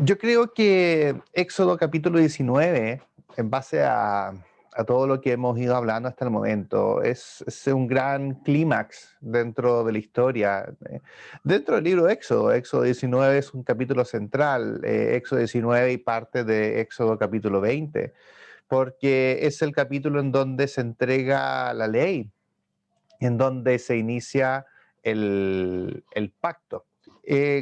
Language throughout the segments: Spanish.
Yo creo que Éxodo capítulo 19, en base a todo lo que hemos ido hablando hasta el momento, es un gran clímax dentro de la historia. Dentro del libro de Éxodo, Éxodo 19 es un capítulo central, Éxodo 19 y parte de Éxodo capítulo 20, porque es el capítulo en donde se entrega la ley, en donde se inicia el pacto.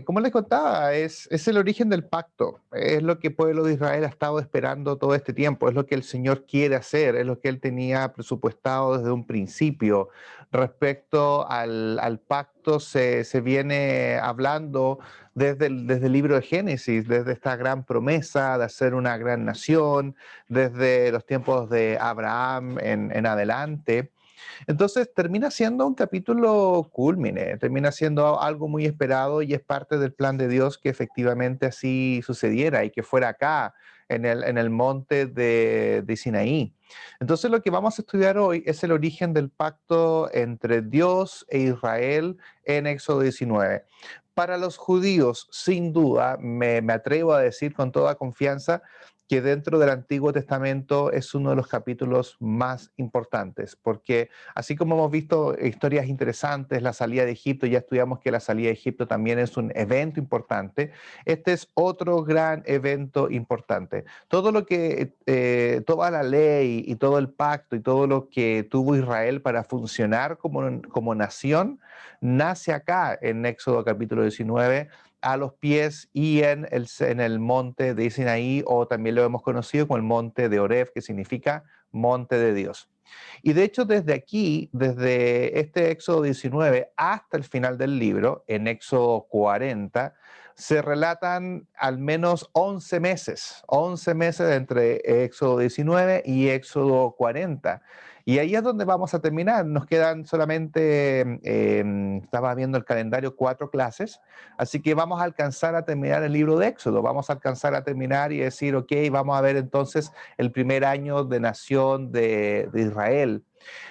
Como les contaba, es el origen del pacto, es lo que el pueblo de Israel ha estado esperando todo este tiempo, es lo que el Señor quiere hacer, es lo que Él tenía presupuestado desde un principio. Respecto al pacto, se viene hablando desde el libro de Génesis, desde esta gran promesa de hacer una gran nación, desde los tiempos de Abraham en adelante. Entonces termina siendo un capítulo cúlmine, termina siendo algo muy esperado y es parte del plan de Dios que efectivamente así sucediera y que fuera acá, en el monte de Sinaí. Entonces lo que vamos a estudiar hoy es el origen del pacto entre Dios e Israel en Éxodo 19. Para los judíos, sin duda, me atrevo a decir con toda confianza que dentro del Antiguo Testamento es uno de los capítulos más importantes, porque así como hemos visto historias interesantes, la salida de Egipto, ya estudiamos que la salida de Egipto también es un evento importante, este es otro gran evento importante. Todo lo que, toda la ley y todo el pacto y todo lo que tuvo Israel para funcionar como nación, nace acá en Éxodo capítulo 19, a los pies y en el monte de Sinaí, o también lo hemos conocido como el monte de Oreb, que significa monte de Dios. Y de hecho, desde aquí, desde este Éxodo 19 hasta el final del libro, en Éxodo 40, se relatan al menos 11 meses entre Éxodo 19 y Éxodo 40. Y ahí es donde vamos a terminar. Nos quedan solamente, estaba viendo el calendario, 4 clases, así que vamos a alcanzar a terminar el libro de Éxodo, vamos a alcanzar a terminar y decir, ok, vamos a ver entonces el primer año de nación de Israel.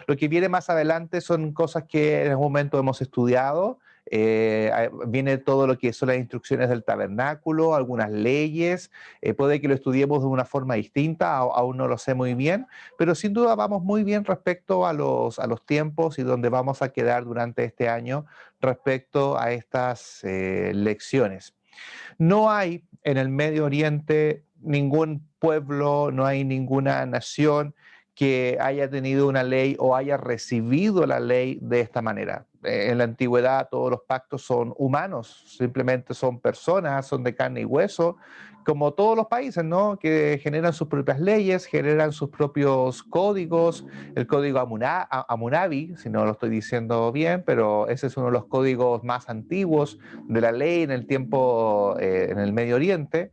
Lo que viene más adelante son cosas que en algún momento hemos estudiado. Viene todo lo que son las instrucciones del tabernáculo, algunas leyes, puede que lo estudiemos de una forma distinta, aún no lo sé muy bien, pero sin duda vamos muy bien respecto a los tiempos y donde vamos a quedar durante este año respecto a estas lecciones. No hay en el Medio Oriente ningún pueblo, no hay ninguna nación que haya tenido una ley o haya recibido la ley de esta manera. En la antigüedad todos los pactos son humanos, simplemente son personas, son de carne y hueso, como todos los países, ¿no? Que generan sus propias leyes, generan sus propios códigos, el código Amunabi, si no lo estoy diciendo bien, pero ese es uno de los códigos más antiguos de la ley en el tiempo, en el Medio Oriente,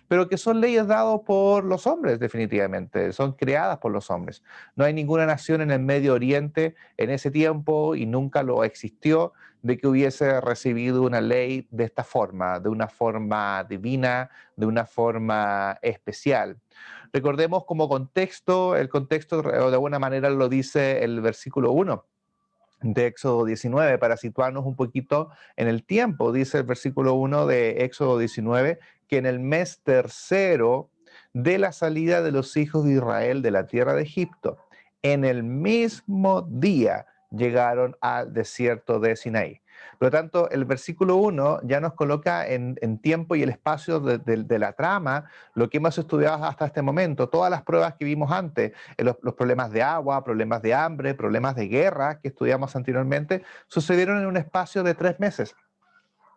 pero que son leyes dadas por los hombres, definitivamente, son creadas por los hombres. No hay ninguna nación en el Medio Oriente en ese tiempo, y nunca lo existió, de que hubiese recibido una ley de esta forma, de una forma divina, de una forma especial. Recordemos como contexto, el contexto de alguna manera lo dice el versículo 1 de Éxodo 19, para situarnos un poquito en el tiempo. Dice el versículo 1 de Éxodo 19 que en el mes tercero de la salida de los hijos de Israel de la tierra de Egipto, en el mismo día llegaron al desierto de Sinaí. Por lo tanto, el versículo 1 ya nos coloca en tiempo y el espacio de la trama, lo que hemos estudiado hasta este momento, todas las pruebas que vimos antes, los problemas de agua, problemas de hambre, problemas de guerra que estudiamos anteriormente, sucedieron en un espacio de 3 meses.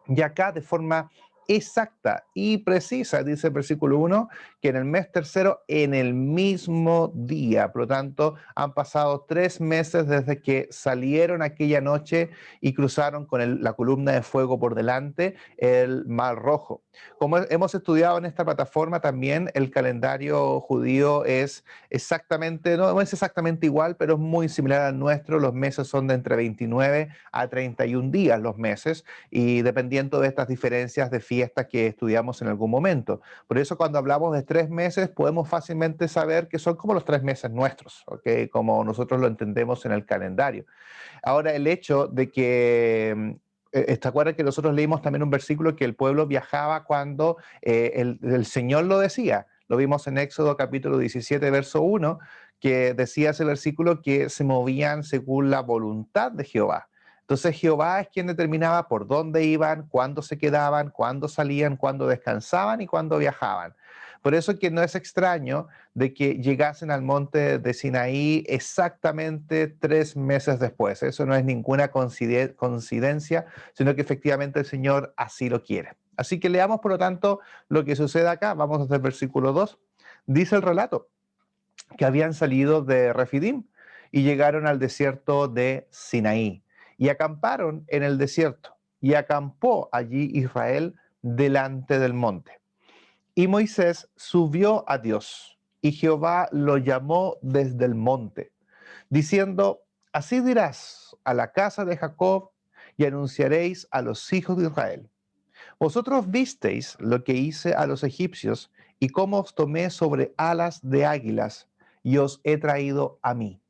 Y acá de forma exacta y precisa, dice el versículo 1, que en el mes tercero, en el mismo día. Por lo tanto, han pasado 3 meses desde que salieron aquella noche y cruzaron con la columna de fuego por delante el Mar Rojo. Como hemos estudiado en esta plataforma también, el calendario judío es exactamente, no es exactamente igual, pero es muy similar al nuestro. Los meses son de entre 29 a 31 días los meses, y dependiendo de estas diferencias de fiestas que estudiamos en algún momento. Por eso cuando hablamos de 3 meses podemos fácilmente saber que son como los 3 meses nuestros, ¿ok? Como nosotros lo entendemos en el calendario. Ahora, el hecho de que ¿Te acuerdas que nosotros leímos también un versículo que el pueblo viajaba cuando el Señor lo decía? Lo vimos en Éxodo capítulo 17, verso 1, que decía ese versículo que se movían según la voluntad de Jehová. Entonces Jehová es quien determinaba por dónde iban, cuándo se quedaban, cuándo salían, cuándo descansaban y cuándo viajaban. Por eso que no es extraño de que llegasen al monte de Sinaí exactamente 3 meses después. Eso no es ninguna coincidencia, sino que efectivamente el Señor así lo quiere. Así que leamos, por lo tanto, lo que sucede acá. Vamos hasta el versículo 2. Dice el relato que habían salido de Refidim y llegaron al desierto de Sinaí y acamparon en el desierto. Y acampó allí Israel delante del monte. Y Moisés subió a Dios, y Jehová lo llamó desde el monte, diciendo: así dirás a la casa de Jacob y anunciaréis a los hijos de Israel: vosotros visteis lo que hice a los egipcios y cómo os tomé sobre alas de águilas y os he traído a mí.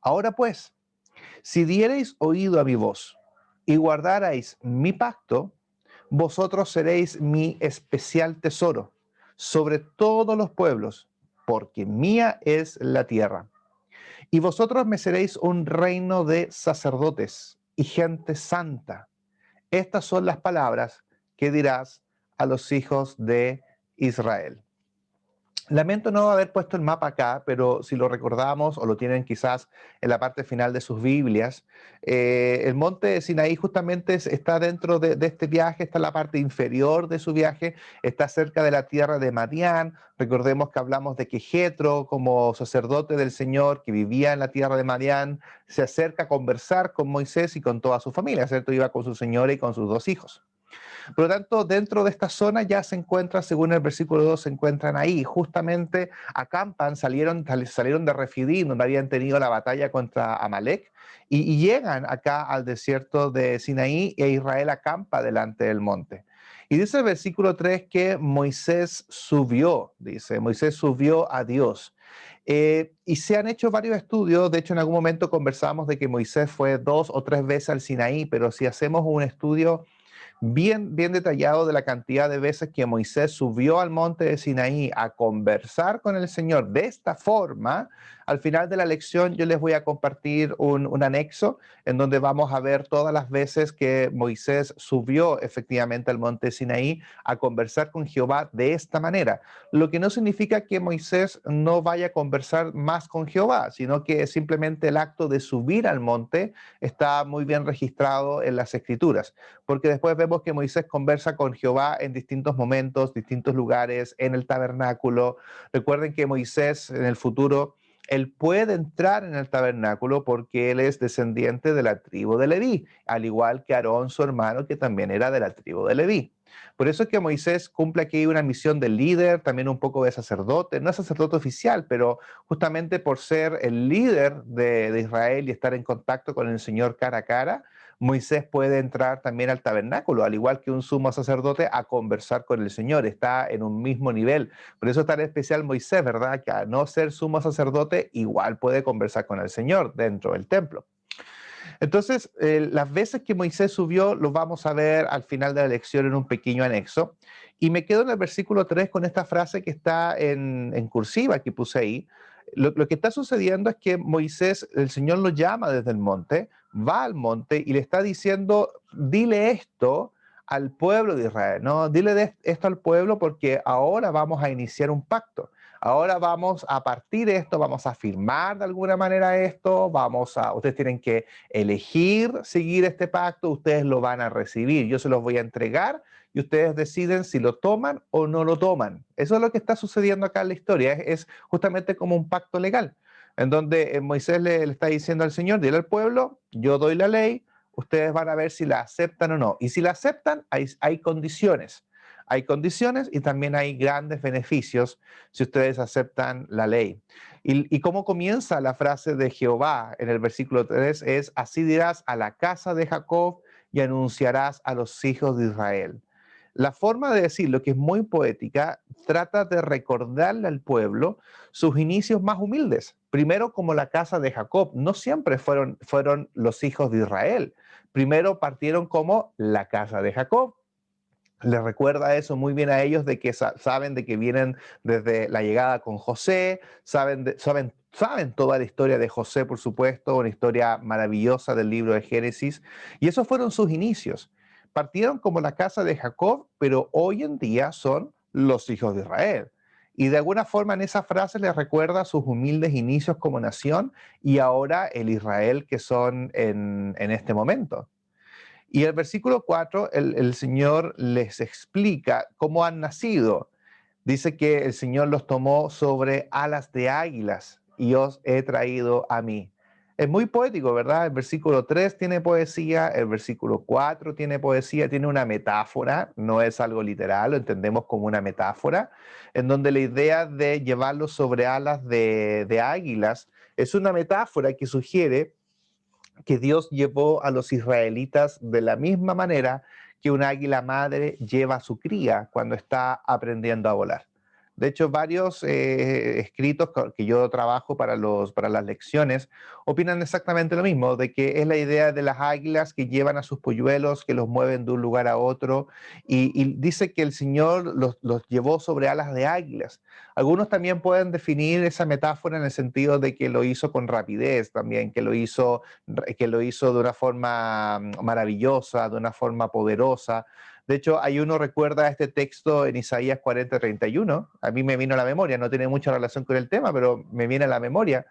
Ahora pues, si diereis oído a mi voz y guardarais mi pacto, vosotros seréis mi especial tesoro sobre todos los pueblos, porque mía es la tierra. Y vosotros me seréis un reino de sacerdotes y gente santa. Estas son las palabras que dirás a los hijos de Israel. Lamento no haber puesto el mapa acá, pero si lo recordamos o lo tienen quizás en la parte final de sus Biblias, el monte de Sinaí justamente está dentro de este viaje, está en la parte inferior de su viaje, está cerca de la tierra de Madián. Recordemos que hablamos de que Jetro, como sacerdote del Señor que vivía en la tierra de Madián, se acerca a conversar con Moisés y con toda su familia, ¿cierto? Iba con su señora y con sus 2 hijos. Por lo tanto, dentro de esta zona ya se encuentran, según el versículo 2, se encuentran ahí. Justamente acampan, salieron de Refidim, donde habían tenido la batalla contra Amalek, y llegan acá al desierto de Sinaí, e Israel acampa delante del monte. Y dice el versículo 3 que Moisés subió, dice, Moisés subió a Dios. Y se han hecho varios estudios. De hecho, en algún momento conversamos de que Moisés fue 2 o 3 veces al Sinaí, pero si hacemos un estudio bien detallado de la cantidad de veces que Moisés subió al monte de Sinaí a conversar con el Señor de esta forma, al final de la lección yo les voy a compartir un anexo en donde vamos a ver todas las veces que Moisés subió efectivamente al monte de Sinaí a conversar con Jehová de esta manera. Lo que no significa que Moisés no vaya a conversar más con Jehová, sino que simplemente el acto de subir al monte está muy bien registrado en las Escrituras, porque después vemos que Moisés conversa con Jehová en distintos momentos, distintos lugares, en el tabernáculo. Recuerden que Moisés en el futuro, él puede entrar en el tabernáculo porque él es descendiente de la tribu de Leví, al igual que Aarón, su hermano, que también era de la tribu de Leví. Por eso es que Moisés cumple aquí una misión de líder, también un poco de sacerdote, no es sacerdote oficial, pero justamente por ser el líder de Israel y estar en contacto con el Señor cara a cara, Moisés puede entrar también al tabernáculo, al igual que un sumo sacerdote, a conversar con el Señor, está en un mismo nivel. Por eso es tan especial Moisés, ¿verdad? Que a no ser sumo sacerdote, igual puede conversar con el Señor dentro del templo. Entonces, las veces que Moisés subió, lo vamos a ver al final de la lección en un pequeño anexo. Y me quedo en el versículo 3 con esta frase que está en cursiva que puse ahí. Lo que está sucediendo es que Moisés, el Señor lo llama desde el monte, va al monte y le está diciendo: dile esto al pueblo de Israel, ¿no? Dile esto al pueblo porque ahora vamos a iniciar un pacto. Ahora vamos a partir de esto, vamos a firmar de alguna manera esto, ustedes tienen que elegir seguir este pacto, ustedes lo van a recibir, yo se los voy a entregar y ustedes deciden si lo toman o no lo toman. Eso es lo que está sucediendo acá en la historia, es justamente como un pacto legal, en donde Moisés le está diciendo al Señor: dile al pueblo, yo doy la ley, ustedes van a ver si la aceptan o no. Y si la aceptan, hay condiciones. Hay condiciones y también hay grandes beneficios si ustedes aceptan la ley. Y cómo comienza la frase de Jehová en el versículo 3 es: así dirás a la casa de Jacob y anunciarás a los hijos de Israel. La forma de decirlo, que es muy poética, trata de recordarle al pueblo sus inicios más humildes. Primero como la casa de Jacob, no siempre fueron los hijos de Israel. Primero partieron como la casa de Jacob. Les recuerda eso muy bien a ellos de que saben de que vienen desde la llegada con José, saben toda la historia de José, por supuesto, una historia maravillosa del libro de Génesis, y esos fueron sus inicios. Partieron como la casa de Jacob, pero hoy en día son los hijos de Israel. Y de alguna forma en esa frase les recuerda sus humildes inicios como nación y ahora el Israel que son en este momento. Y el versículo 4, el Señor les explica cómo han nacido. Dice que el Señor los tomó sobre alas de águilas y os he traído a mí. Es muy poético, ¿verdad? El versículo 3 tiene poesía, el versículo 4 tiene poesía, tiene una metáfora, no es algo literal, lo entendemos como una metáfora, en donde la idea de llevarlos sobre alas de águilas es una metáfora que sugiere que Dios llevó a los israelitas de la misma manera que un águila madre lleva a su cría cuando está aprendiendo a volar. De hecho, varios escritos que yo trabajo para las lecciones opinan exactamente lo mismo, de que es la idea de las águilas que llevan a sus polluelos, que los mueven de un lugar a otro, y dice que el Señor los llevó sobre alas de águilas. Algunos también pueden definir esa metáfora en el sentido de que lo hizo con rapidez también, que lo hizo de una forma maravillosa, de una forma poderosa. De hecho, hay uno recuerda este texto en Isaías 40:31. A mí me vino a la memoria, no tiene mucha relación con el tema, pero me viene a la memoria,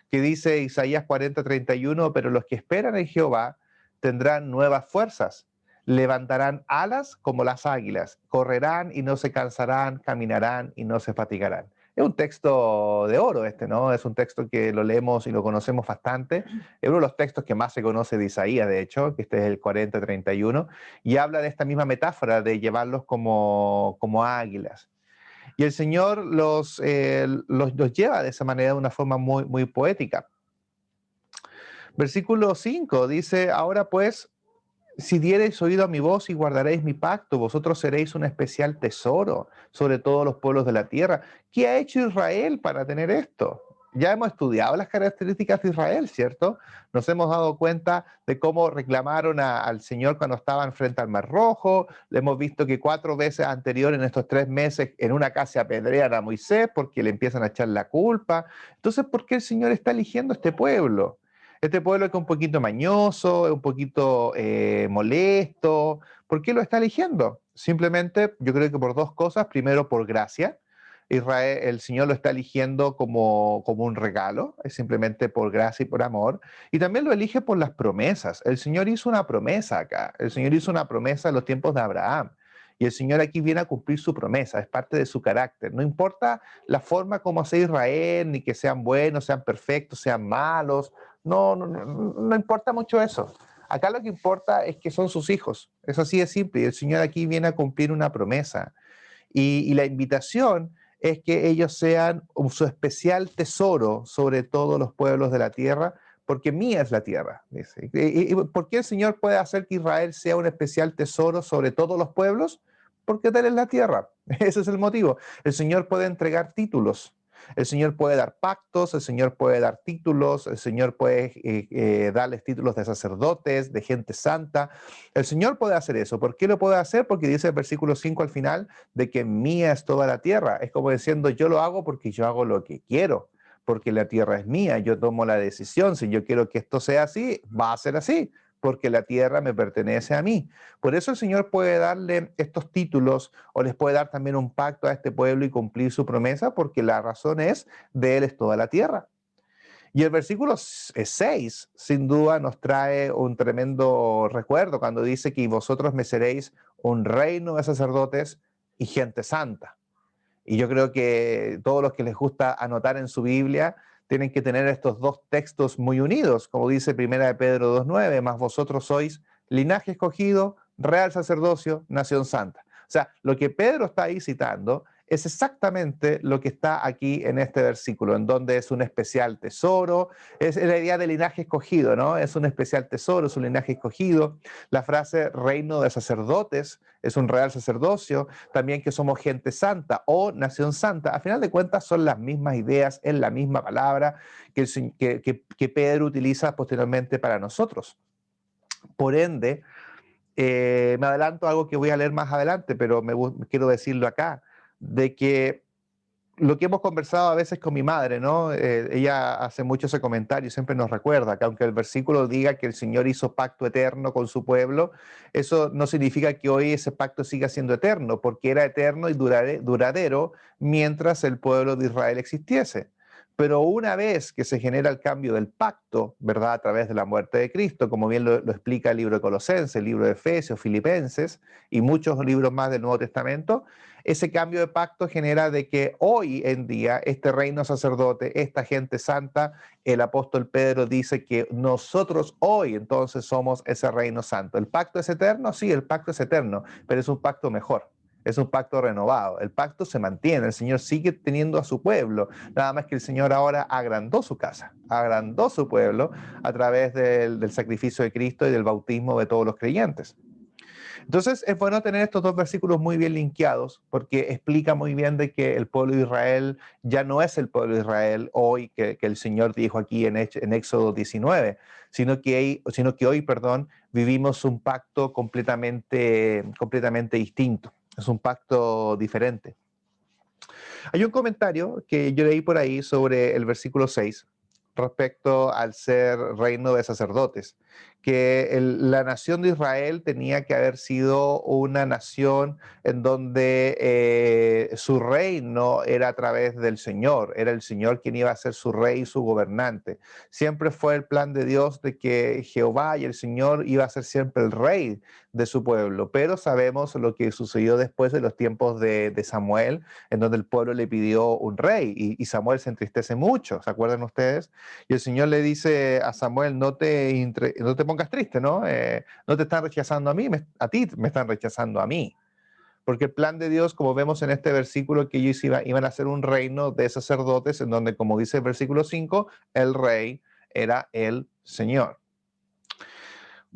que dice Isaías 40:31, pero los que esperan en Jehová tendrán nuevas fuerzas, levantarán alas como las águilas, correrán y no se cansarán, caminarán y no se fatigarán. Es un texto de oro este, ¿no? Es un texto que lo leemos y lo conocemos bastante. Es uno de los textos que más se conoce de Isaías, de hecho, que este es el 40:31, y habla de esta misma metáfora de llevarlos como águilas. Y el Señor los lleva de esa manera, de una forma muy, muy poética. Versículo 5 dice, ahora pues, si diereis oído a mi voz y guardaréis mi pacto, vosotros seréis un especial tesoro sobre todos los pueblos de la tierra. ¿Qué ha hecho Israel para tener esto? Ya hemos estudiado las características de Israel, ¿cierto? Nos hemos dado cuenta de cómo reclamaron al Señor cuando estaban frente al Mar Rojo. Le hemos visto que 4 veces anterior en estos 3 meses en una casa apedrean a Moisés porque le empiezan a echar la culpa. Entonces, ¿por qué el Señor está eligiendo este pueblo? Este pueblo que es un poquito mañoso, es un poquito molesto. ¿Por qué lo está eligiendo? Simplemente yo creo que por 2 cosas. Primero, por gracia. Israel, el Señor lo está eligiendo como un regalo, es simplemente por gracia y por amor. Y también lo elige por las promesas. El Señor hizo una promesa acá. El Señor hizo una promesa en los tiempos de Abraham. Y el Señor aquí viene a cumplir su promesa, es parte de su carácter. No importa la forma como sea Israel, ni que sean buenos, sean perfectos, sean malos. No importa mucho eso. Acá lo que importa es que son sus hijos. Es así de simple. Y el Señor aquí viene a cumplir una promesa. Y la invitación es que ellos sean su especial tesoro sobre todos los pueblos de la tierra, porque mía es la tierra, dice. ¿Y por qué el Señor puede hacer que Israel sea un especial tesoro sobre todos los pueblos? Porque tal es la tierra. Ese es el motivo. El Señor puede entregar títulos. El Señor puede dar pactos, el Señor puede dar títulos, el Señor puede darles títulos de sacerdotes, de gente santa. El Señor puede hacer eso. ¿Por qué lo puede hacer? Porque dice el versículo 5 al final de que mía es toda la tierra. Es como diciendo, yo lo hago porque yo hago lo que quiero, porque la tierra es mía, yo tomo la decisión. Si yo quiero que esto sea así, va a ser así, porque la tierra me pertenece a mí. Por eso el Señor puede darle estos títulos o les puede dar también un pacto a este pueblo y cumplir su promesa, porque la razón es de Él es toda la tierra. Y el versículo 6, sin duda, nos trae un tremendo recuerdo cuando dice que vosotros me seréis un reino de sacerdotes y gente santa. Y yo creo que todos los que les gusta anotar en su Biblia tienen que tener estos 2 textos muy unidos, como dice 1 de Pedro 2:9, más vosotros sois linaje escogido, real sacerdocio, nación santa. O sea, lo que Pedro está ahí citando es exactamente lo que está aquí en este versículo, en donde es un especial tesoro, es la idea del linaje escogido, ¿no? Es un especial tesoro, es un linaje escogido. La frase reino de sacerdotes es un real sacerdocio, también que somos gente santa o nación santa. A final de cuentas son las mismas ideas, es la misma palabra que Pedro utiliza posteriormente para nosotros. Por ende, me adelanto a algo que voy a leer más adelante, pero quiero decirlo acá, de que lo que hemos conversado a veces con mi madre, ¿no? Ella hace mucho ese comentario, siempre nos recuerda que aunque el versículo diga que el Señor hizo pacto eterno con su pueblo, eso no significa que hoy ese pacto siga siendo eterno, porque era eterno y duradero mientras el pueblo de Israel existiese. Pero una vez que se genera el cambio del pacto, ¿verdad? A través de la muerte de Cristo, como bien lo explica el libro de Colosenses, el libro de Efesios, Filipenses y muchos libros más del Nuevo Testamento, ese cambio de pacto genera de que hoy en día este reino sacerdote, esta gente santa, el apóstol Pedro dice que nosotros hoy entonces somos ese reino santo. ¿El pacto es eterno? Sí, el pacto es eterno, pero es un pacto mejor. Es un pacto renovado. El pacto se mantiene. El Señor sigue teniendo a su pueblo. Nada más que el Señor ahora agrandó su casa, agrandó su pueblo a través del sacrificio de Cristo y del bautismo de todos los creyentes. Entonces es bueno tener estos dos versículos muy bien linkeados porque explica muy bien de que el pueblo de Israel ya no es el pueblo de Israel hoy que el Señor dijo aquí en Éxodo 19, sino que hoy, perdón, vivimos un pacto completamente distinto. Es un pacto diferente. Hay un comentario que yo leí por ahí sobre el versículo 6 respecto al ser reino de sacerdotes, que la nación de Israel tenía que haber sido una nación en donde su reino era a través del Señor, era el Señor quien iba a ser su rey y su gobernante. Siempre fue el plan de Dios de que Jehová y el Señor iba a ser siempre el rey de su pueblo, pero sabemos lo que sucedió después de los tiempos de Samuel, en donde el pueblo le pidió un rey y Samuel se entristece mucho, ¿se acuerdan ustedes? Y el Señor le dice a Samuel, no te pongas triste, ¿no? No te están rechazando a mí, a ti me están rechazando a mí. Porque el plan de Dios, como vemos en este versículo, que ellos iban a ser un reino de sacerdotes, en donde, como dice el versículo 5, el rey era el Señor.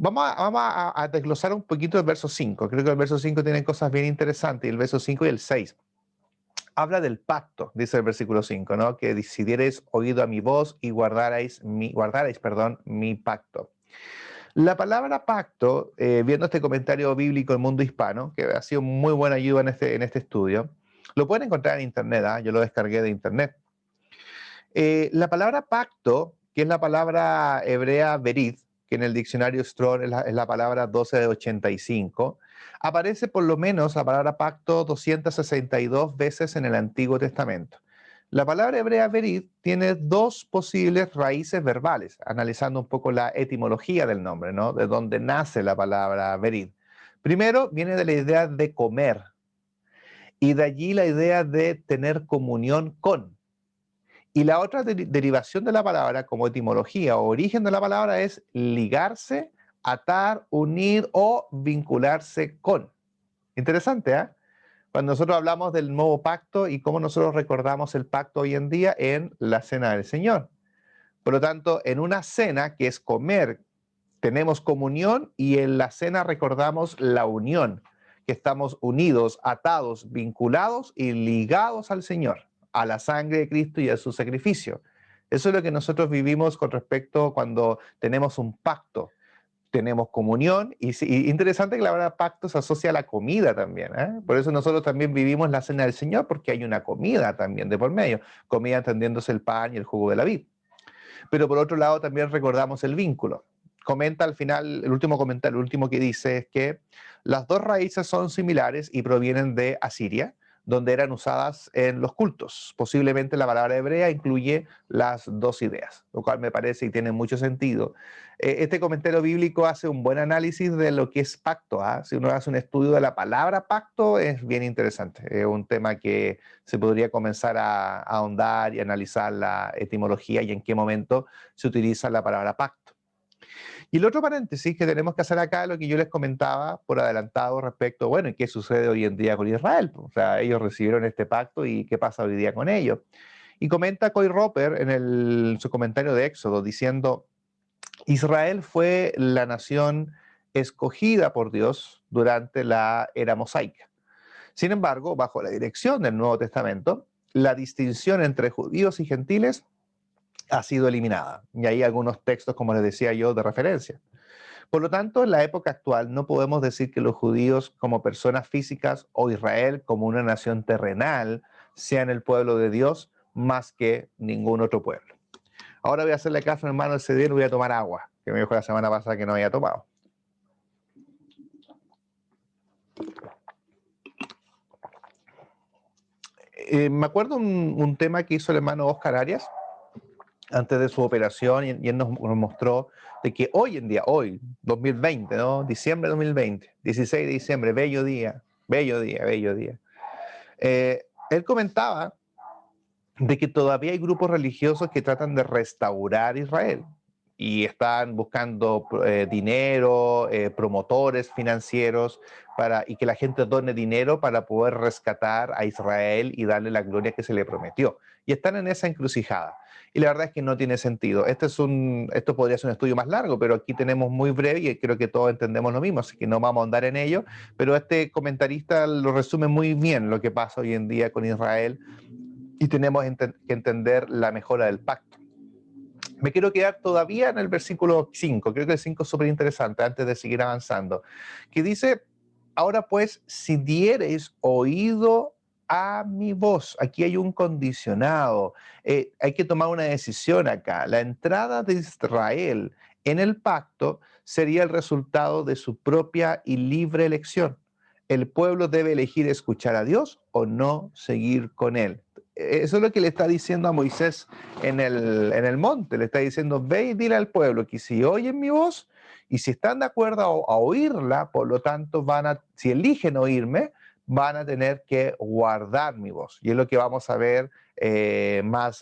Vamos a desglosar un poquito el verso 5. Creo que el verso 5 tiene cosas bien interesantes, y el verso 5 y el 6. Habla del pacto, dice el versículo 5, ¿no? Que decidierais oído a mi voz y guardarais mi pacto. La palabra pacto, viendo este comentario bíblico del mundo hispano, que ha sido muy buena ayuda en este estudio, lo pueden encontrar en internet, ¿eh? Yo lo descargué de internet. La palabra pacto, que es la palabra hebrea berit, que en el diccionario Strong es la palabra 12 de 85, aparece por lo menos la palabra pacto 262 veces en el Antiguo Testamento. La palabra hebrea berit tiene dos posibles raíces verbales, analizando un poco la etimología del nombre, ¿no? De dónde nace la palabra berit. Primero, viene de la idea de comer, y de allí la idea de tener comunión con. Y la otra derivación de la palabra como etimología o origen de la palabra es ligarse, atar, unir o vincularse con. Interesante, ¿eh? Cuando nosotros hablamos del nuevo pacto y cómo nosotros recordamos el pacto hoy en día en la cena del Señor. Por lo tanto, en una cena que es comer, tenemos comunión y en la cena recordamos la unión, que estamos unidos, atados, vinculados y ligados al Señor, a la sangre de Cristo y a su sacrificio. Eso es lo que nosotros vivimos con respecto cuando tenemos un pacto. Tenemos comunión y interesante que la palabra pacto se asocia a la comida también, ¿eh? Por eso nosotros también vivimos la cena del Señor, porque hay una comida también de por medio, comida entendiéndose el pan y el jugo de la vid. Pero por otro lado también recordamos el vínculo. Comenta al final, el último comentario, el último que dice es que las dos raíces son similares y provienen de Asiria, donde eran usadas en los cultos. Posiblemente la palabra hebrea incluye las dos ideas, lo cual me parece y tiene mucho sentido. Este comentario bíblico hace un buen análisis de lo que es pacto, ¿eh? Si uno hace un estudio de la palabra pacto, es bien interesante. Es un tema que se podría comenzar a ahondar y analizar la etimología y en qué momento se utiliza la palabra pacto. Y el otro paréntesis que tenemos que hacer acá es lo que yo les comentaba por adelantado respecto, bueno, ¿y qué sucede hoy en día con Israel? O sea, ellos recibieron este pacto y ¿qué pasa hoy día con ellos? Y comenta Coy Roper en su comentario de Éxodo diciendo, Israel fue la nación escogida por Dios durante la era mosaica. Sin embargo, bajo la dirección del Nuevo Testamento, la distinción entre judíos y gentiles ha sido eliminada. Y hay algunos textos, como les decía yo, de referencia. Por lo tanto, en la época actual no podemos decir que los judíos como personas físicas o Israel como una nación terrenal sean el pueblo de Dios más que ningún otro pueblo. Ahora voy a hacerle caso a mi hermano el Cedillo y voy a tomar agua, que me dijo la semana pasada que no había tomado. Me acuerdo un tema que hizo el hermano Oscar Arias antes de su operación y él nos mostró de que hoy en día, hoy, 2020, ¿no? Diciembre de 2020, 16 de diciembre, bello día, bello día, bello día. Él comentaba de que todavía hay grupos religiosos que tratan de restaurar Israel y están buscando dinero, promotores financieros y que la gente done dinero para poder rescatar a Israel y darle la gloria que se le prometió. Y están en esa encrucijada. Y la verdad es que no tiene sentido. Esto podría ser un estudio más largo, pero aquí tenemos muy breve y creo que todos entendemos lo mismo, así que no vamos a andar en ello. Pero este comentarista lo resume muy bien lo que pasa hoy en día con Israel y tenemos que entender la mejora del pacto. Me quiero quedar todavía en el versículo 5, creo que el 5 es súper interesante antes de seguir avanzando, que dice, ahora pues, si diereis oído a mi voz, aquí hay un condicionado, hay que tomar una decisión acá, la entrada de Israel en el pacto sería el resultado de su propia y libre elección. El pueblo debe elegir escuchar a Dios o no seguir con él. Eso es lo que le está diciendo a Moisés en el monte. Le está diciendo, ve y dile al pueblo que si oyen mi voz y si están de acuerdo a oírla, por lo tanto, si eligen oírme, van a tener que guardar mi voz. Y es lo que vamos a ver más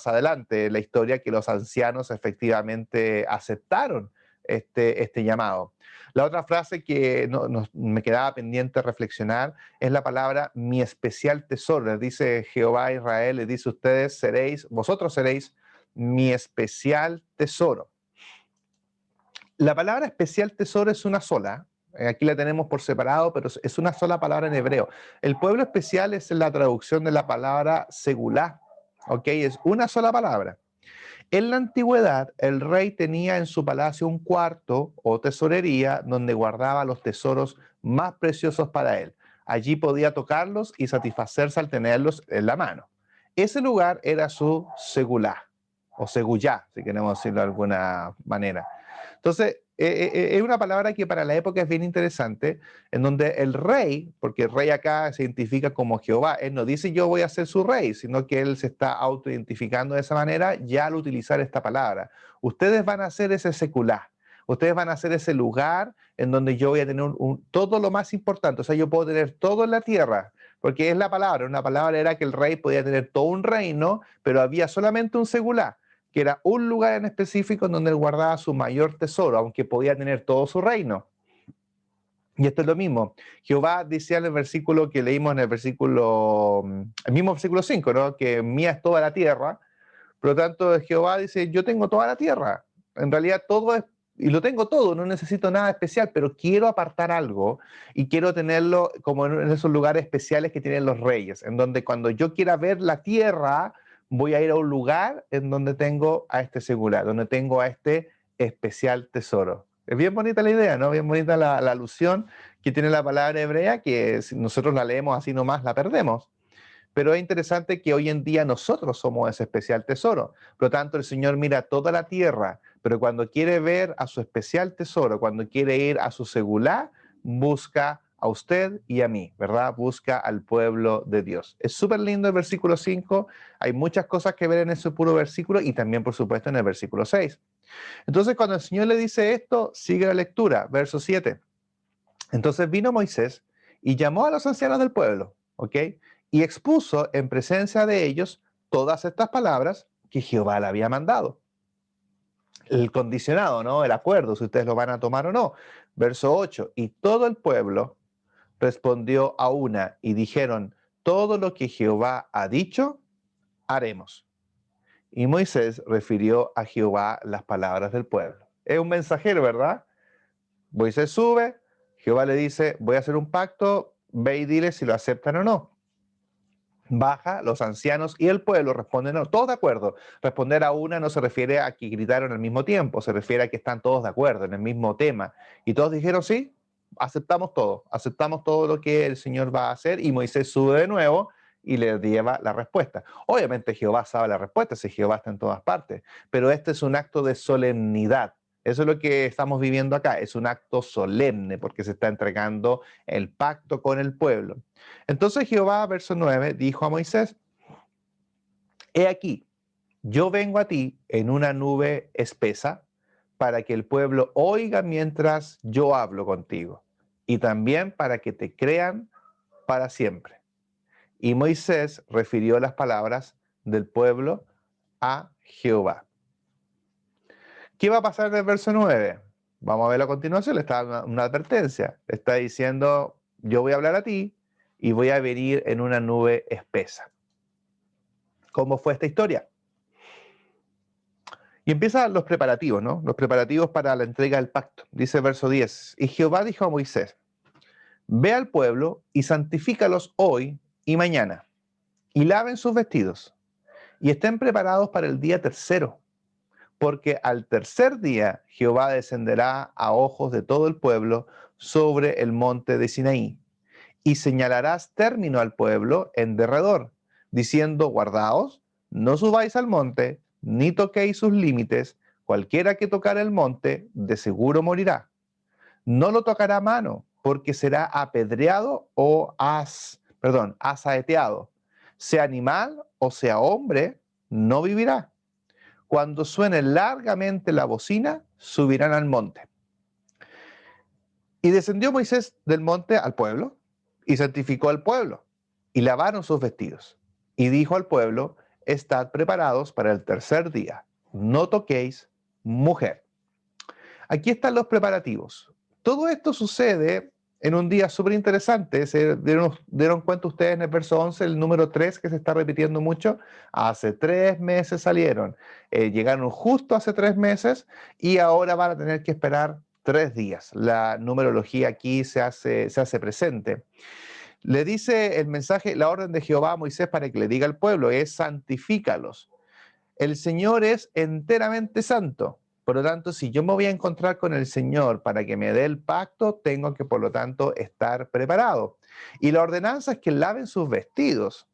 adelante en la historia, que los ancianos efectivamente aceptaron este llamado. La otra frase que me quedaba pendiente reflexionar es la palabra mi especial tesoro. Les dice Jehová a Israel, les dice vosotros seréis mi especial tesoro. La palabra especial tesoro es una sola. Aquí la tenemos por separado, pero es una sola palabra en hebreo. El pueblo especial es la traducción de la palabra segulá. ¿Ok? Es una sola palabra. En la antigüedad, el rey tenía en su palacio un cuarto o tesorería donde guardaba los tesoros más preciosos para él. Allí podía tocarlos y satisfacerse al tenerlos en la mano. Ese lugar era su segulá, o segullá, si queremos decirlo de alguna manera. Entonces, es una palabra que para la época es bien interesante, en donde el rey, porque el rey acá se identifica como Jehová, él no dice yo voy a ser su rey, sino que él se está autoidentificando de esa manera ya al utilizar esta palabra. Ustedes van a ser ese secular, ustedes van a ser ese lugar en donde yo voy a tener todo lo más importante, o sea, yo puedo tener todo en la tierra, porque es la palabra, una palabra era que el rey podía tener todo un reino, pero había solamente un secular, que era un lugar en específico en donde él guardaba su mayor tesoro, aunque podía tener todo su reino. Y esto es lo mismo. Jehová decía en el versículo que leímos en el mismo versículo 5, ¿no? Que mía es toda la tierra. Por lo tanto, Jehová dice, yo tengo toda la tierra. En realidad todo es, y lo tengo todo, no necesito nada especial, pero quiero apartar algo y quiero tenerlo como en esos lugares especiales que tienen los reyes, en donde cuando yo quiera ver la tierra, voy a ir a un lugar en donde tengo a este singular, donde tengo a este especial tesoro. Es bien bonita la idea, ¿no? Bien bonita la alusión que tiene la palabra hebrea, que si nosotros la leemos así nomás la perdemos. Pero es interesante que hoy en día nosotros somos ese especial tesoro. Por lo tanto, el Señor mira toda la tierra, pero cuando quiere ver a su especial tesoro, cuando quiere ir a su segulá, busca a usted y a mí, ¿verdad? Busca al pueblo de Dios. Es súper lindo el versículo 5. Hay muchas cosas que ver en ese puro versículo y también, por supuesto, en el versículo 6. Entonces, cuando el Señor le dice esto, sigue la lectura, verso 7. Entonces vino Moisés y llamó a los ancianos del pueblo, ¿ok? Y expuso en presencia de ellos todas estas palabras que Jehová le había mandado. el condicionado, ¿no? El acuerdo, si ustedes lo van a tomar o no. Verso 8, y todo el pueblo respondió a una y dijeron, todo lo que Jehová ha dicho, haremos. Y Moisés refirió a Jehová las palabras del pueblo. Es un mensajero, ¿verdad? Moisés sube, Jehová le dice, voy a hacer un pacto, ve y dile si lo aceptan o no. Baja, los ancianos y el pueblo responden, no, todos de acuerdo. Responder a una no se refiere a que gritaron al mismo tiempo, se refiere a que están todos de acuerdo en el mismo tema. Y todos dijeron, sí, aceptamos todo lo que el Señor va a hacer. Y Moisés sube de nuevo y le lleva la respuesta. Obviamente Jehová sabe la respuesta, si Jehová está en todas partes, pero este es un acto de solemnidad. Eso es lo que estamos viviendo acá, es un acto solemne porque se está entregando el pacto con el pueblo. Entonces Jehová, verso 9, dijo a Moisés, he aquí, yo vengo a ti en una nube espesa para que el pueblo oiga mientras yo hablo contigo y también para que te crean para siempre. Y Moisés refirió las palabras del pueblo a Jehová. ¿Qué va a pasar en el verso 9? Vamos a verlo a continuación, le está dando una advertencia. Le está diciendo, yo voy a hablar a ti y voy a venir en una nube espesa. ¿Cómo fue esta historia? Y empiezan los preparativos, ¿no? Los preparativos para la entrega del pacto. Dice el verso 10, y Jehová dijo a Moisés, ve al pueblo y santifícalos hoy y mañana, y laven sus vestidos, y estén preparados para el día tercero, porque al tercer día Jehová descenderá a ojos de todo el pueblo sobre el monte de Sinaí, y señalarás término al pueblo en derredor, diciendo, guardaos, no subáis al monte, ni toquéis sus límites, cualquiera que tocar el monte, de seguro morirá. No lo tocará a mano, porque será apedreado o asaeteado. Sea animal o sea hombre, no vivirá. Cuando suene largamente la bocina, subirán al monte. Y descendió Moisés del monte al pueblo, y santificó al pueblo, y lavaron sus vestidos. Y dijo al pueblo, estad preparados para el tercer día, no toquéis mujer. Aquí están los preparativos. Todo esto sucede en un día súper interesante. Se dieron cuenta ustedes en el verso 11, el número 3 que se está repitiendo mucho. Hace 3 meses salieron, llegaron justo hace 3 meses y ahora van a tener que esperar 3 días. La numerología aquí se hace presente. Le dice el mensaje, la orden de Jehová a Moisés para que le diga al pueblo es santifícalos. El Señor es enteramente santo. Por lo tanto, si yo me voy a encontrar con el Señor para que me dé el pacto, tengo que, por lo tanto, estar preparado. Y la ordenanza es que laven sus vestidos.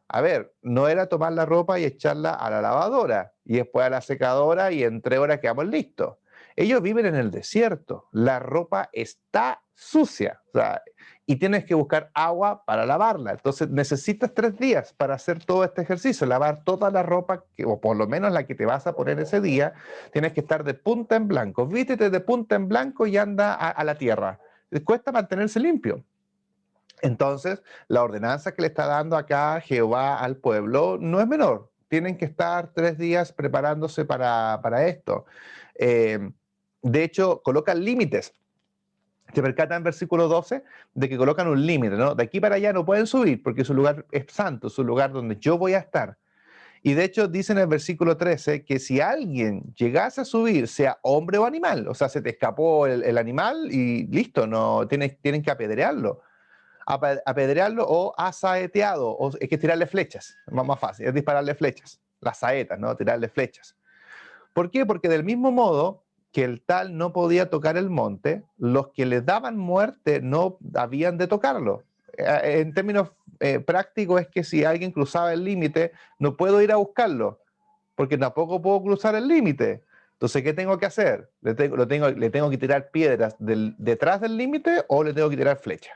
A ver, no era tomar la ropa y echarla a la lavadora y después a la secadora y en 3 horas quedamos listos. Ellos viven en el desierto, la ropa está sucia, o sea, y tienes que buscar agua para lavarla. Entonces necesitas 3 días para hacer todo este ejercicio, lavar toda la ropa, o por lo menos la que te vas a poner ese día, tienes que estar de punta en blanco. Vístete de punta en blanco y anda a la tierra. Cuesta mantenerse limpio. Entonces, la ordenanza que le está dando acá Jehová al pueblo no es menor. Tienen que estar 3 días preparándose para esto. Eh, de hecho, colocan límites. Se percata en versículo 12 de que colocan un límite, ¿no? De aquí para allá no pueden subir porque su lugar es santo, su lugar donde yo voy a estar. Y de hecho dice en el versículo 13 que si alguien llegase a subir, sea hombre o animal, o sea, se te escapó el animal y listo, no tienen que apedrearlo apedrearlo o asaeteado, o es que tirarle flechas, es más fácil, es dispararle flechas, las saetas, ¿no? Tirarle flechas. ¿Por qué? Porque del mismo modo que el tal no podía tocar el monte, los que le daban muerte no habían de tocarlo. En términos prácticos es que si alguien cruzaba el límite, no puedo ir a buscarlo, porque tampoco puedo cruzar el límite. Entonces, ¿qué tengo que hacer? ¿Le tengo que tirar piedras detrás del límite o le tengo que tirar flechas?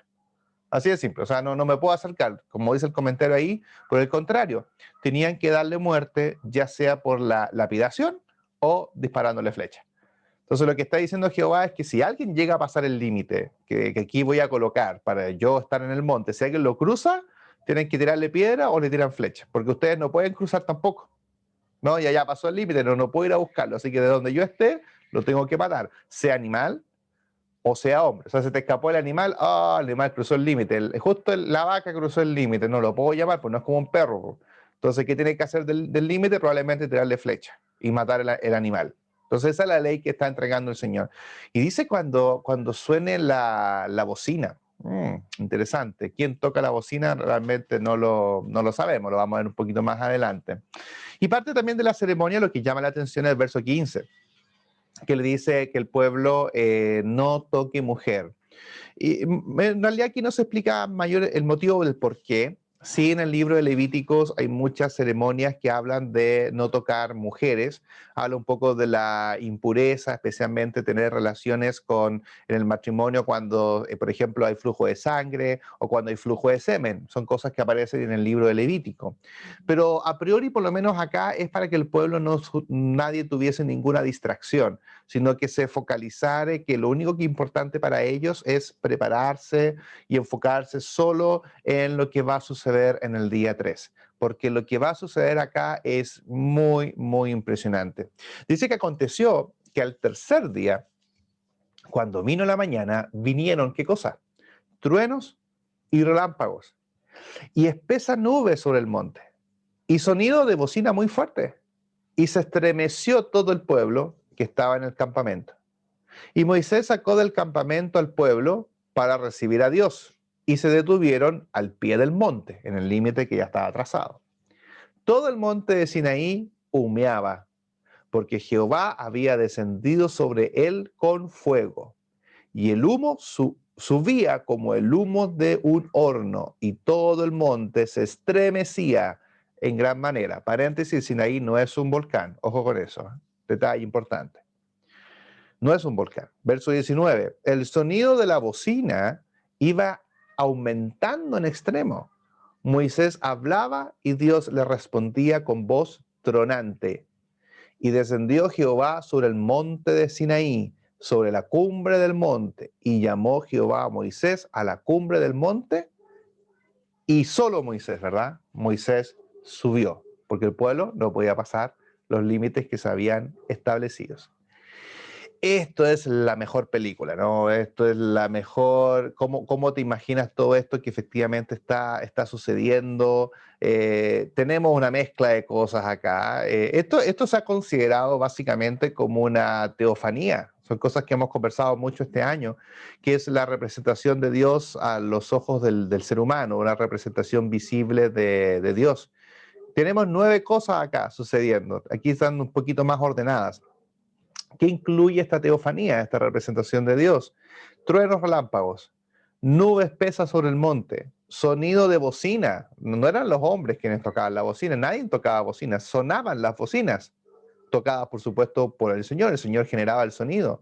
Así de simple, o sea, no me puedo acercar, como dice el comentario ahí, por el contrario, tenían que darle muerte, ya sea por la lapidación o disparándole flecha. Entonces lo que está diciendo Jehová es que si alguien llega a pasar el límite que aquí voy a colocar para yo estar en el monte, si alguien lo cruza, tienen que tirarle piedra o le tiran flecha, porque ustedes no pueden cruzar tampoco. No, ya pasó el límite, no puedo ir a buscarlo, así que de donde yo esté, lo tengo que matar, sea animal o sea hombre. O sea, se te escapó el animal, el animal cruzó el límite, justo la vaca cruzó el límite, no lo puedo llamar, pues no es como un perro, po. Entonces, ¿qué tiene que hacer del límite? Probablemente tirarle flecha y matar el animal. Entonces, esa es la ley que está entregando el Señor. Y dice cuando suene la bocina. Interesante. ¿Quién toca la bocina? Realmente no lo sabemos, lo vamos a ver un poquito más adelante. Y parte también de la ceremonia, lo que llama la atención es el verso 15, que le dice que el pueblo no toque mujer. Y en realidad aquí no se explica mayor el motivo del por qué. Sí, en el libro de Levíticos hay muchas ceremonias que hablan de no tocar mujeres, habla un poco de la impureza, especialmente tener relaciones en el matrimonio cuando, por ejemplo, hay flujo de sangre o cuando hay flujo de semen. Son cosas que aparecen en el libro de Levítico. Pero a priori, por lo menos acá, es para que el pueblo nadie tuviese ninguna distracción, sino que se focalizara que lo único que es importante para ellos es prepararse y enfocarse solo en lo que va a suceder en el día 3, porque lo que va a suceder acá es muy, muy impresionante. Dice que aconteció que al tercer día, cuando vino la mañana, vinieron, ¿qué cosa? Truenos y relámpagos, y espesa nube sobre el monte, y sonido de bocina muy fuerte, y se estremeció todo el pueblo que estaba en el campamento. Y Moisés sacó del campamento al pueblo para recibir a Dios, y se detuvieron al pie del monte, en el límite que ya estaba trazado. Todo el monte de Sinaí humeaba, porque Jehová había descendido sobre él con fuego, y el humo subía como el humo de un horno, y todo el monte se estremecía en gran manera. Paréntesis, Sinaí no es un volcán, ojo con eso, detalle importante. No es un volcán. Verso 19. El sonido de la bocina iba aumentando en extremo. Moisés hablaba y Dios le respondía con voz tronante. Y descendió Jehová sobre el monte de Sinaí, sobre la cumbre del monte, y llamó Jehová a Moisés a la cumbre del monte, y solo Moisés, ¿verdad? Moisés subió, porque el pueblo no podía pasar los límites que se habían establecido. Esto es la mejor película, ¿no? Esto es la mejor. ¿Cómo te imaginas todo esto que efectivamente está sucediendo? Tenemos una mezcla de cosas acá. Esto se ha considerado básicamente como una teofanía. Son cosas que hemos conversado mucho este año, que es la representación de Dios a los ojos del ser humano, una representación visible de Dios. Tenemos 9 cosas acá sucediendo. Aquí están un poquito más ordenadas. ¿Qué incluye esta teofanía, esta representación de Dios? Truenos, relámpagos, nube espesa sobre el monte, sonido de bocina. No eran los hombres quienes tocaban la bocina, nadie tocaba bocina, sonaban las bocinas, tocadas por supuesto por el Señor generaba el sonido.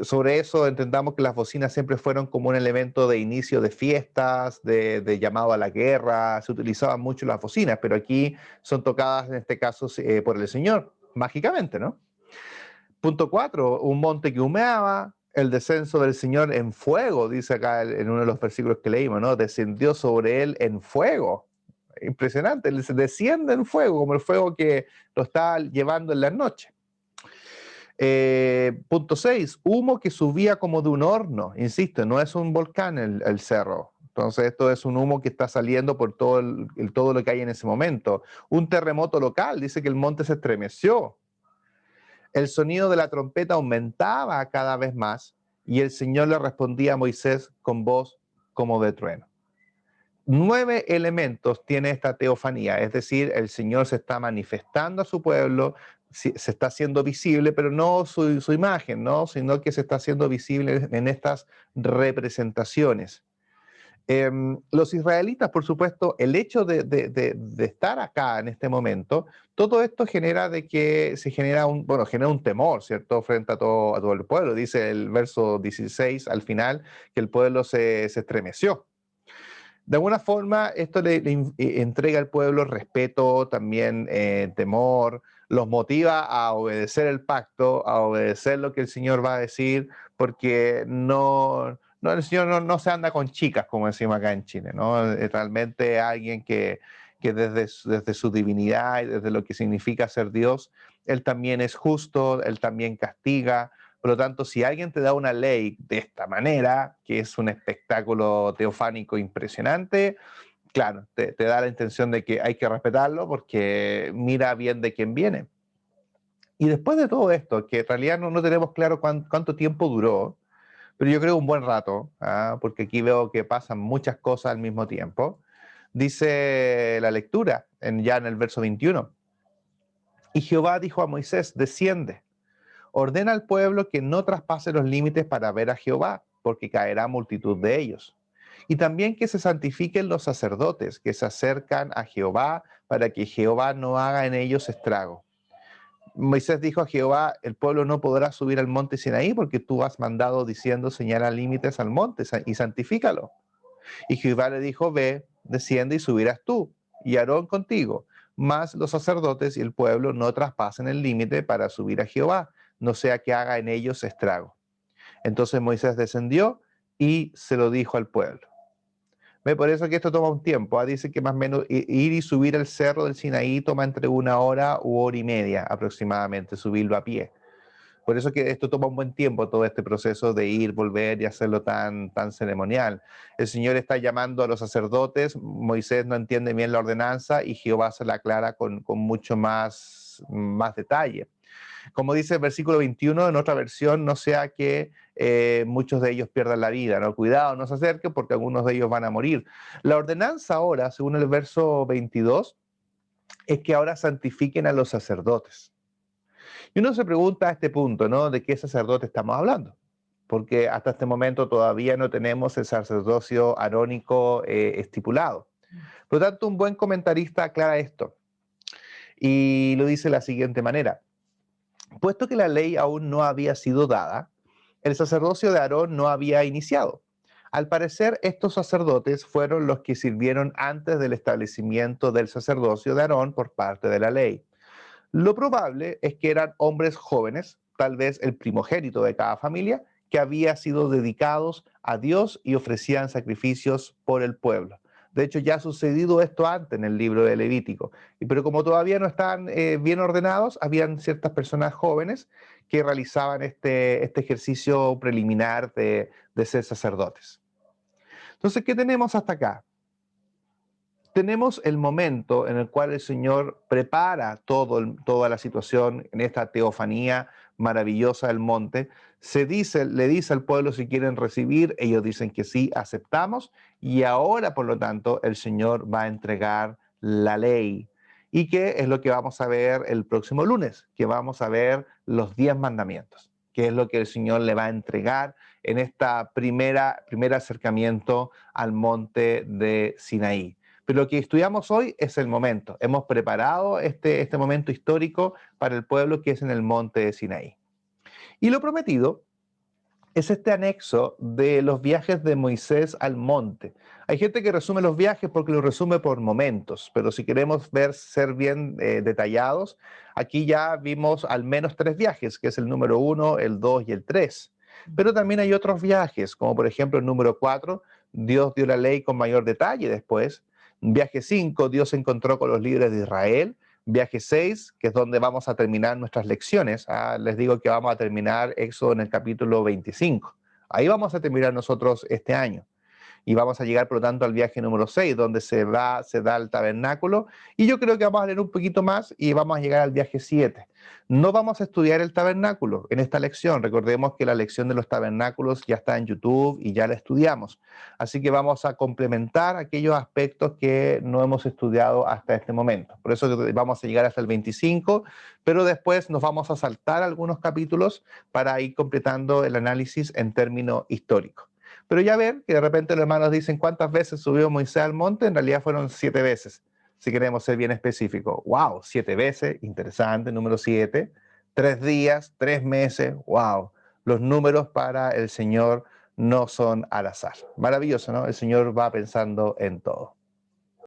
Sobre eso entendamos que las bocinas siempre fueron como un elemento de inicio de fiestas, de llamado a la guerra, se utilizaban mucho las bocinas, pero aquí son tocadas en este caso por el Señor, mágicamente, ¿no? Punto 4, un monte que humeaba, el descenso del Señor en fuego, dice acá en uno de los versículos que leímos, ¿no? Descendió sobre él en fuego. Impresionante, él desciende en fuego, como el fuego que lo está llevando en la noche. Punto 6, humo que subía como de un horno, insisto, no es un volcán el cerro. Entonces esto es un humo que está saliendo por todo lo que hay en ese momento. Un terremoto local, dice que el monte se estremeció. El sonido de la trompeta aumentaba cada vez más y el Señor le respondía a Moisés con voz como de trueno. 9 elementos tiene esta teofanía, es decir, el Señor se está manifestando a su pueblo, se está haciendo visible, pero no su imagen, ¿no? Sino que se está haciendo visible en estas representaciones. Los israelitas, por supuesto, el hecho de estar acá en este momento, todo esto genera de que se genera genera un temor, ¿cierto? Frente a todo el pueblo. Dice el verso 16 al final que el pueblo se estremeció. De alguna forma, esto le entrega al pueblo respeto, también temor, los motiva a obedecer el pacto, a obedecer lo que el Señor va a decir, porque el Señor no se anda con chicas, como decimos acá en Chile, ¿no? Es realmente alguien que que desde su divinidad y desde lo que significa ser Dios, Él también es justo, Él también castiga. Por lo tanto, si alguien te da una ley de esta manera, que es un espectáculo teofánico impresionante, claro, te da la intención de que hay que respetarlo porque mira bien de quién viene. Y después de todo esto, que en realidad no tenemos claro cuánto tiempo duró, pero yo creo un buen rato, porque aquí veo que pasan muchas cosas al mismo tiempo. Dice la lectura, ya en el verso 21, y Jehová dijo a Moisés, desciende, ordena al pueblo que no traspase los límites para ver a Jehová, porque caerá multitud de ellos. Y también que se santifiquen los sacerdotes que se acercan a Jehová, para que Jehová no haga en ellos estrago. Moisés dijo a Jehová, el pueblo no podrá subir al monte Sinaí porque tú has mandado diciendo, señala límites al monte y santifícalo. Y Jehová le dijo, ve, desciende y subirás tú, y Aarón contigo, mas los sacerdotes y el pueblo no traspasen el límite para subir a Jehová, no sea que haga en ellos estrago. Entonces Moisés descendió y se lo dijo al pueblo. Ve, por eso que esto toma un tiempo. Dice que más o menos ir y subir el cerro del Sinaí toma entre 1 hora u hora y media aproximadamente, subirlo a pie. Por eso que esto toma un buen tiempo, todo este proceso de ir, volver y hacerlo tan ceremonial. El Señor está llamando a los sacerdotes, Moisés no entiende bien la ordenanza y Jehová se la aclara con mucho más detalle. Como dice el versículo 21 en otra versión, no sea que muchos de ellos pierdan la vida, ¿no? Cuidado, no se acerquen porque algunos de ellos van a morir. La ordenanza ahora, según el verso 22, es que ahora santifiquen a los sacerdotes. Y uno se pregunta a este punto, ¿no? ¿De qué sacerdote estamos hablando? Porque hasta este momento todavía no tenemos el sacerdocio arónico estipulado. Por lo tanto, un buen comentarista aclara esto y lo dice de la siguiente manera. Puesto que la ley aún no había sido dada, el sacerdocio de Aarón no había iniciado. Al parecer, estos sacerdotes fueron los que sirvieron antes del establecimiento del sacerdocio de Aarón por parte de la ley. Lo probable es que eran hombres jóvenes, tal vez el primogénito de cada familia, que había sido dedicados a Dios y ofrecían sacrificios por el pueblo. De hecho, ya ha sucedido esto antes en el libro de Levítico, pero como todavía no están bien ordenados, habían ciertas personas jóvenes que realizaban este ejercicio preliminar de ser sacerdotes. Entonces, ¿qué tenemos hasta acá? Tenemos el momento en el cual el Señor prepara toda la situación en esta teofanía maravillosa del monte. Le dice al pueblo si quieren recibir, ellos dicen que sí, aceptamos, y ahora, por lo tanto, el Señor va a entregar la ley. ¿Y qué es lo que vamos a ver el próximo lunes? Que vamos a ver los 10 mandamientos, que es lo que el Señor le va a entregar en esta primer acercamiento al monte de Sinaí. Pero lo que estudiamos hoy es el momento. Hemos preparado este momento histórico para el pueblo que es en el monte de Sinaí. Y lo prometido es este anexo de los viajes de Moisés al monte. Hay gente que resume los viajes porque los resume por momentos, pero si queremos ser bien detallados, aquí ya vimos al menos 3 viajes, que es el número 1, el 2 y el 3. Pero también hay otros viajes, como por ejemplo el número 4, Dios dio la ley con mayor detalle después. Viaje 5, Dios se encontró con los líderes de Israel. Viaje 6, que es donde vamos a terminar nuestras lecciones. Les digo que vamos a terminar Éxodo en el capítulo 25. Ahí vamos a terminar nosotros este año. Y vamos a llegar, por lo tanto, al viaje número 6, donde se da el tabernáculo. Y yo creo que vamos a leer un poquito más y vamos a llegar al viaje 7. No vamos a estudiar el tabernáculo en esta lección. Recordemos que la lección de los tabernáculos ya está en YouTube y ya la estudiamos. Así que vamos a complementar aquellos aspectos que no hemos estudiado hasta este momento. Por eso vamos a llegar hasta el 25, pero después nos vamos a saltar algunos capítulos para ir completando el análisis en términos históricos. Pero ya ver que de repente los hermanos dicen cuántas veces subió Moisés al monte, en realidad fueron 7 veces, si queremos ser bien específicos. ¡Wow! 7 veces, interesante, número 7. 3 días, 3 meses, ¡wow! Los números para el Señor no son al azar. Maravilloso, ¿no? El Señor va pensando en todo.